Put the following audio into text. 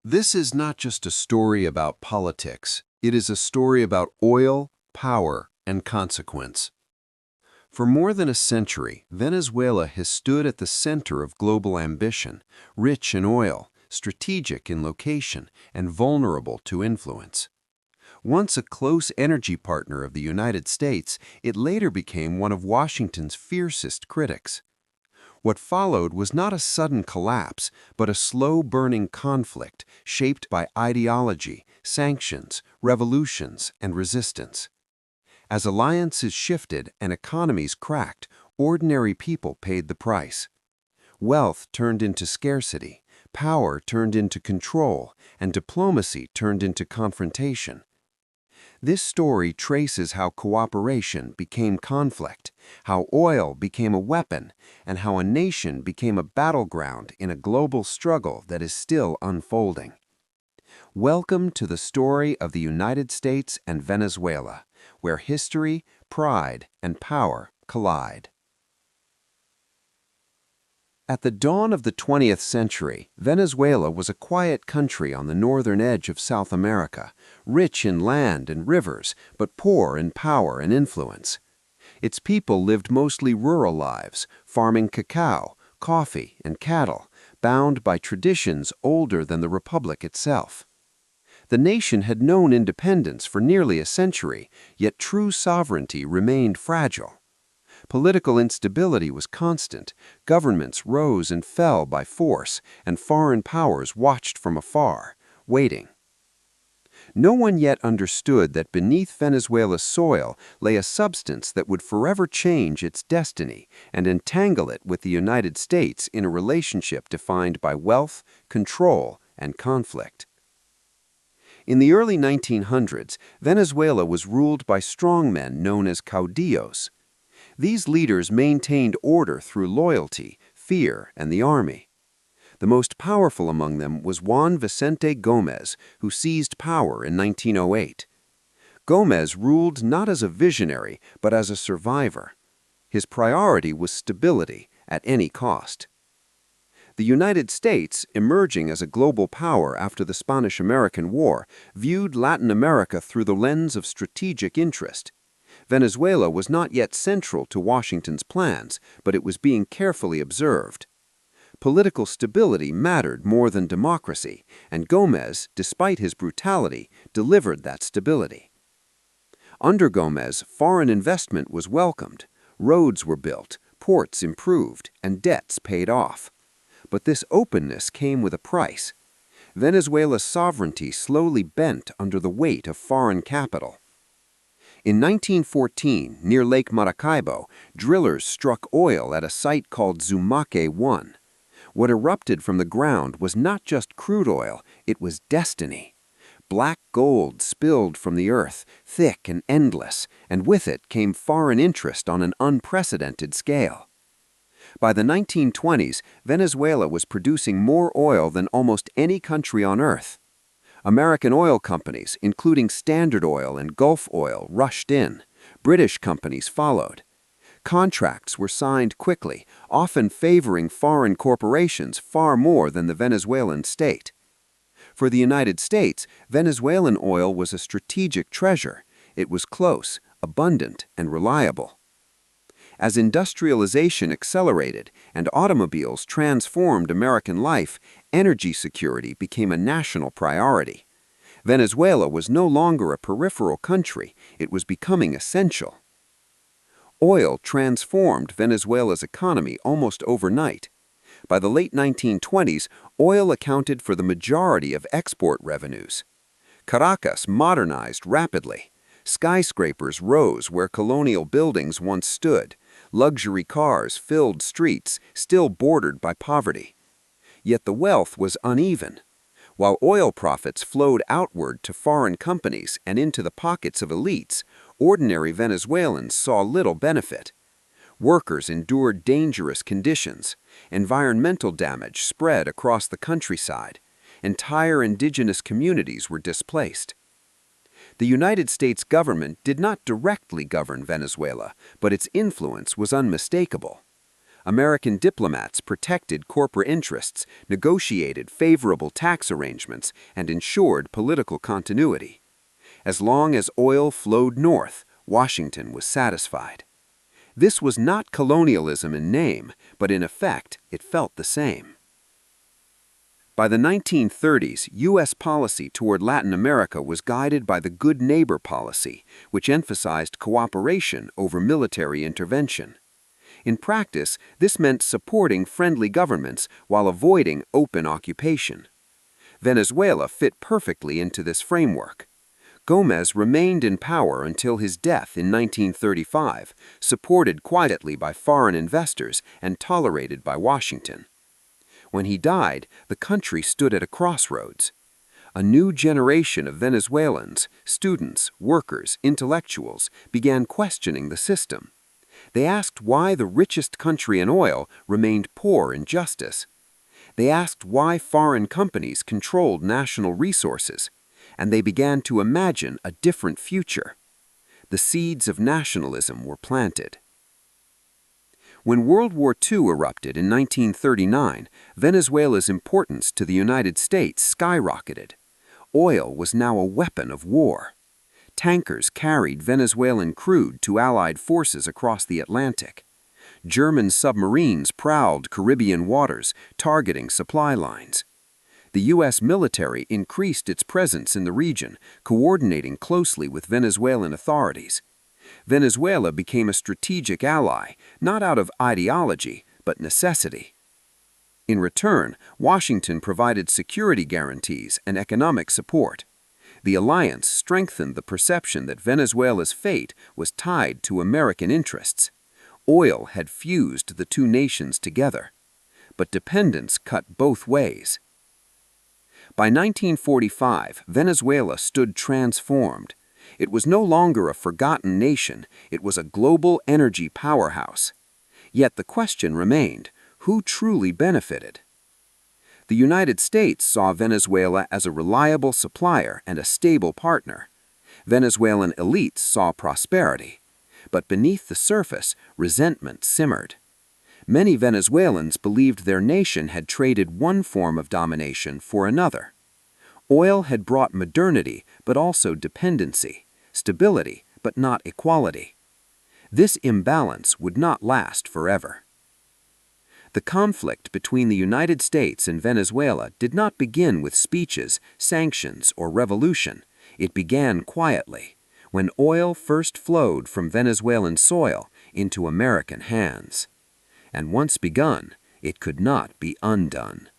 This is not just a story about politics. It is a story about oil, power, and consequence. For more than a century, Venezuela has stood at the center of global ambition, rich in oil, strategic in location, and vulnerable to influence. Once a close energy partner of the United States, it later became one of Washington's fiercest critics. What followed was not a sudden collapse, but a slow-burning conflict shaped by ideology, sanctions, revolutions, and resistance. As alliances shifted and economies cracked, ordinary people paid the price. Wealth turned into scarcity, power turned into control, and diplomacy turned into confrontation. This story traces how cooperation became conflict, how oil became a weapon, and how a nation became a battleground in a global struggle that is still unfolding. Welcome to the story of the United States and Venezuela, where history, pride, and power collide. At the dawn of the 20th century, Venezuela was a quiet country on the northern edge of South America, rich in land and rivers, but poor in power and influence. Its people lived mostly rural lives, farming cacao, coffee, and cattle, bound by traditions older than the republic itself. The nation had known independence for nearly a century, yet true sovereignty remained fragile. Political instability was constant, governments rose and fell by force, and foreign powers watched from afar, waiting. No one yet understood that beneath Venezuela's soil lay a substance that would forever change its destiny and entangle it with the United States in a relationship defined by wealth, control, and conflict. In the early 1900s, Venezuela was ruled by strongmen known as caudillos. These leaders maintained order through loyalty, fear, and the army. The most powerful among them was Juan Vicente Gómez, who seized power in 1908. Gómez ruled not as a visionary, but as a survivor. His priority was stability at any cost. The United States, emerging as a global power after the Spanish-American War, viewed Latin America through the lens of strategic interest. Venezuela was not yet central to Washington's plans, but it was being carefully observed. Political stability mattered more than democracy, and Gómez, despite his brutality, delivered that stability. Under Gómez, foreign investment was welcomed. Roads were built, ports improved, and debts paid off. But this openness came with a price. Venezuela's sovereignty slowly bent under the weight of foreign capital. In 1914, near Lake Maracaibo, drillers struck oil at a site called Zumaque 1. What erupted from the ground was not just crude oil, it was destiny. Black gold spilled from the earth, thick and endless, and with it came foreign interest on an unprecedented scale. By the 1920s, Venezuela was producing more oil than almost any country on earth. American oil companies, including Standard Oil and Gulf Oil, rushed in. British companies followed. Contracts were signed quickly, often favoring foreign corporations far more than the Venezuelan state. For the United States, Venezuelan oil was a strategic treasure. It was close, abundant, and reliable. As industrialization accelerated and automobiles transformed American life, energy security became a national priority. Venezuela was no longer a peripheral country, it was becoming essential. Oil transformed Venezuela's economy almost overnight. By the late 1920s, oil accounted for the majority of export revenues. Caracas modernized rapidly. Skyscrapers rose where colonial buildings once stood. Luxury cars filled streets, still bordered by poverty. Yet the wealth was uneven. While oil profits flowed outward to foreign companies and into the pockets of elites, ordinary Venezuelans saw little benefit. Workers endured dangerous conditions. Environmental damage spread across the countryside. Entire indigenous communities were displaced. The United States government did not directly govern Venezuela, but its influence was unmistakable. American diplomats protected corporate interests, negotiated favorable tax arrangements, and ensured political continuity. As long as oil flowed north, Washington was satisfied. This was not colonialism in name, but in effect, it felt the same. By the 1930s, U.S. policy toward Latin America was guided by the good neighbor policy, which emphasized cooperation over military intervention. In practice, this meant supporting friendly governments while avoiding open occupation. Venezuela fit perfectly into this framework. Gómez remained in power until his death in 1935, supported quietly by foreign investors and tolerated by Washington. When he died, the country stood at a crossroads. A new generation of Venezuelans, students, workers, intellectuals, began questioning the system. They asked why the richest country in oil remained poor in justice. They asked why foreign companies controlled national resources, and they began to imagine a different future. The seeds of nationalism were planted. When World War II erupted in 1939, Venezuela's importance to the United States skyrocketed. Oil was now a weapon of war. Tankers carried Venezuelan crude to Allied forces across the Atlantic. German submarines prowled Caribbean waters, targeting supply lines. The U.S. military increased its presence in the region, coordinating closely with Venezuelan authorities. Venezuela became a strategic ally, not out of ideology, but necessity. In return, Washington provided security guarantees and economic support. The alliance strengthened the perception that Venezuela's fate was tied to American interests. Oil had fused the two nations together, but dependence cut both ways. By 1945, Venezuela stood transformed. It was no longer a forgotten nation, it was a global energy powerhouse. Yet the question remained, who truly benefited? The United States saw Venezuela as a reliable supplier and a stable partner. Venezuelan elites saw prosperity. But beneath the surface, resentment simmered. Many Venezuelans believed their nation had traded one form of domination for another. Oil had brought modernity, but also dependency, stability, but not equality. This imbalance would not last forever. The conflict between the United States and Venezuela did not begin with speeches, sanctions, or revolution. It began quietly, when oil first flowed from Venezuelan soil into American hands. And once begun, it could not be undone.